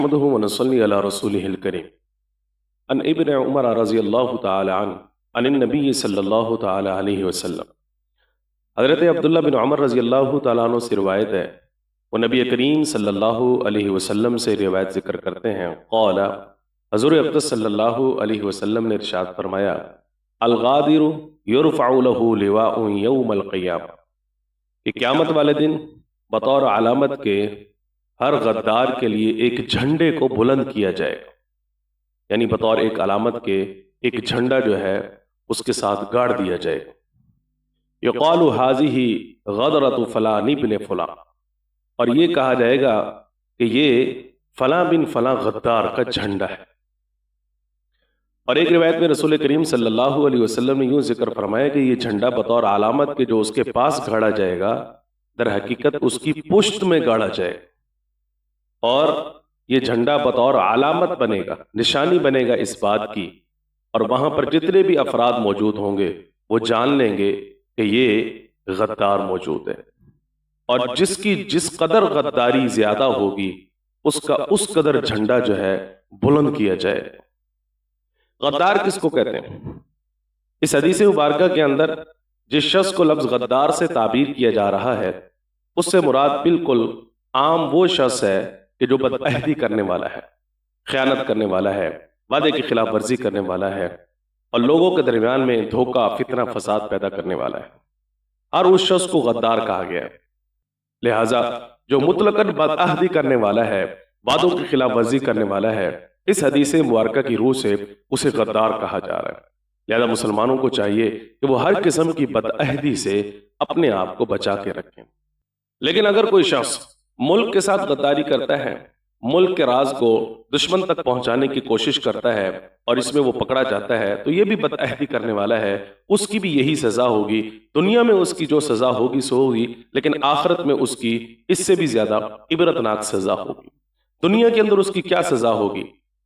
نحمده ونصلي على رسوله الكريم عن ابن عمر رضی اللہ تعالی عنہ عن النبی صلی اللہ تعالی علیہ وسلم۔ حضرت عبداللہ بن عمر رضی اللہ تعالیٰ عنہ سے روایت ہے، وہ نبی کریم صلی اللہ علیہ وسلم سے روایت ذکر کرتے ہیں، قال حضور اقدس صلی اللہ علیہ وسلم نے ارشاد فرمایا، الغادر یرفع له لواء یوم القیامہ، کہ قیامت والے دن بطور علامت کے ہر غدار کے لیے ایک جھنڈے کو بلند کیا جائے گا، یعنی بطور ایک علامت کے ایک جھنڈا جو ہے اس کے ساتھ گاڑ دیا جائے گا۔ یقال ھذہ غدرۃ فلان بن فلاں، اور یہ کہا جائے گا کہ یہ فلاں بن فلاں غدار کا جھنڈا ہے۔ اور ایک روایت میں رسول کریم صلی اللہ علیہ وسلم نے یوں ذکر فرمایا کہ یہ جھنڈا بطور علامت کے جو اس کے پاس گاڑا جائے گا، در حقیقت اس کی پشت میں گاڑا جائے گا، اور یہ جھنڈا بطور علامت بنے گا، نشانی بنے گا اس بات کی، اور وہاں پر جتنے بھی افراد موجود ہوں گے وہ جان لیں گے کہ یہ غدار موجود ہے، اور جس کی جس قدر غداری زیادہ ہوگی اس کا اس قدر جھنڈا جو ہے بلند کیا جائے۔ غدار کس کو کہتے ہیں؟ اس حدیث مبارکہ کے اندر جس شخص کو لفظ غدار سے تعبیر کیا جا رہا ہے اس سے مراد بالکل عام وہ شخص ہے کہ جو بدعہدی کرنے والا ہے، خیانت کرنے والا ہے، وعدے کی خلاف ورزی کرنے والا ہے، اور لوگوں کے درمیان میں دھوکہ، فتنہ، فساد پیدا کرنے والا ہے، اور اس شخص کو غدار کہا گیا ہے۔ لہٰذا جو مطلقاً بدعہدی کرنے والا ہے، وعدوں کی خلاف ورزی کرنے والا ہے، اس حدیث مبارکہ کی روح سے اسے غدار کہا جا رہا ہے۔ لہذا مسلمانوں کو چاہیے کہ وہ ہر قسم کی بدعہدی سے اپنے آپ کو بچا کے رکھیں۔ لیکن اگر کوئی شخص ملک کے ساتھ غداری کرتا ہے، ملک کے راز کو دشمن تک پہنچانے کی کوشش کرتا ہے اور اس میں وہ پکڑا جاتا ہے، تو یہ بھی بدعہدی کرنے والا ہے، اس کی بھی یہی سزا ہوگی۔ دنیا میں اس کی جو سزا ہوگی سو ہوگی، لیکن آخرت میں اس کی اس سے بھی زیادہ عبرتناک سزا ہوگی۔ دنیا کے اندر اس کی کیا سزا ہوگی؟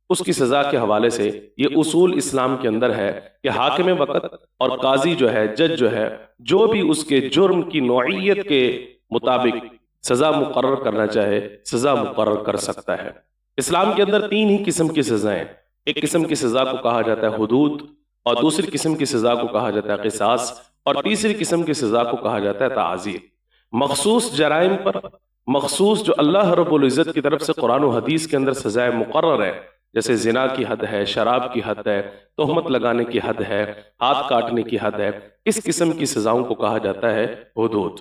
اس کی سزا کے حوالے سے یہ اصول اسلام کے اندر ہے کہ حاکم وقت اور قاضی جو ہے، جج جو ہے، جو بھی اس کے جرم کی نوعیت کے مطابق سزا مقرر کرنا چاہے سزا مقرر کر سکتا ہے۔ اسلام کے اندر تین ہی قسم کی سزائیں، ایک قسم کی سزا کو کہا جاتا ہے حدود، اور دوسری قسم کی سزا کو کہا جاتا ہے قصاص، اور تیسری قسم کی سزا کو کہا جاتا ہے تعزیر۔ مخصوص جرائم پر مخصوص جو اللہ رب العزت کی طرف سے قرآن و حدیث کے اندر سزائیں مقرر ہے، جیسے زنا کی حد ہے، شراب کی حد ہے، تہمت لگانے کی حد ہے، ہاتھ کاٹنے کی حد ہے، اس قسم کی سزاؤں کو کہا جاتا ہے حدود۔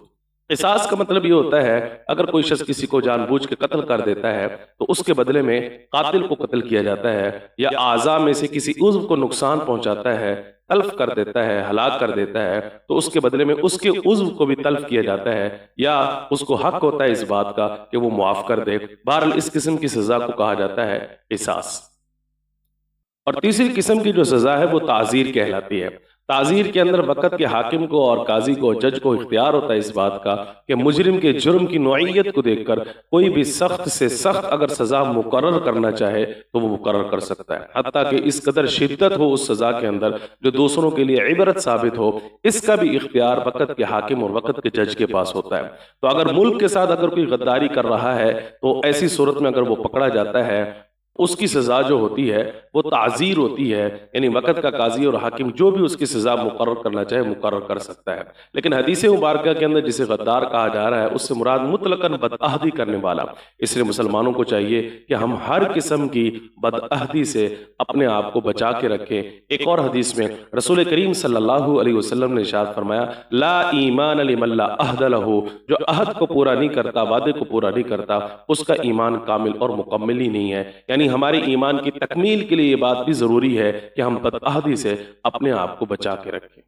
قصاص کا مطلب یہ ہوتا ہے اگر کوئی شخص کسی کو جان بوجھ کے قتل کر دیتا ہے تو اس کے بدلے میں قاتل کو قتل کیا جاتا ہے، یا اعضاء میں سے کسی عضو کو نقصان پہنچاتا ہے، تلف کر دیتا ہے، ہلاک کر دیتا ہے، تو اس کے بدلے میں اس کے عضو کو بھی تلف کیا جاتا ہے، یا اس کو حق ہوتا ہے اس بات کا کہ وہ معاف کر دے۔ بہرحال اس قسم کی سزا کو کہا جاتا ہے قصاص۔ اور تیسری قسم کی جو سزا ہے وہ تعزیر کہلاتی ہے۔ تعزیر کے اندر وقت کے حاکم کو اور قاضی کو، جج کو اختیار ہوتا ہے اس بات کا کہ مجرم کے جرم کی نوعیت کو دیکھ کر کوئی بھی سخت سے سخت اگر سزا مقرر کرنا چاہے تو وہ مقرر کر سکتا ہے، حتیٰ کہ اس قدر شدت ہو اس سزا کے اندر جو دوسروں کے لیے عبرت ثابت ہو، اس کا بھی اختیار وقت کے حاکم اور وقت کے جج کے پاس ہوتا ہے۔ تو اگر ملک کے ساتھ اگر کوئی غداری کر رہا ہے تو ایسی صورت میں اگر وہ پکڑا جاتا ہے، اس کی سزا جو ہوتی ہے وہ تعزیر ہوتی ہے، یعنی وقت کا قاضی اور حاکم جو بھی اس کی سزا مقرر کرنا چاہے مقرر کر سکتا ہے۔ لیکن حدیث مبارکہ کے اندر جسے غدار کہا جا رہا ہے اس سے مراد مطلقاً بدعہدی کرنے والا۔ اس لیے مسلمانوں کو چاہیے کہ ہم ہر قسم کی بدعہدی سے اپنے آپ کو بچا کے رکھیں۔ ایک اور حدیث میں رسول کریم صلی اللہ علیہ وسلم نے ارشاد فرمایا، لا ایمان لمن لا عہد لہ، جو عہد کو پورا نہیں کرتا، وعدے کو پورا نہیں کرتا، اس کا ایمان کامل اور مکمل ہی نہیں ہے۔ یعنی ہمارے ایمان کی تکمیل کے لیے یہ بات بھی ضروری ہے کہ ہم بدعہدی سے اپنے آپ کو بچا کے رکھیں۔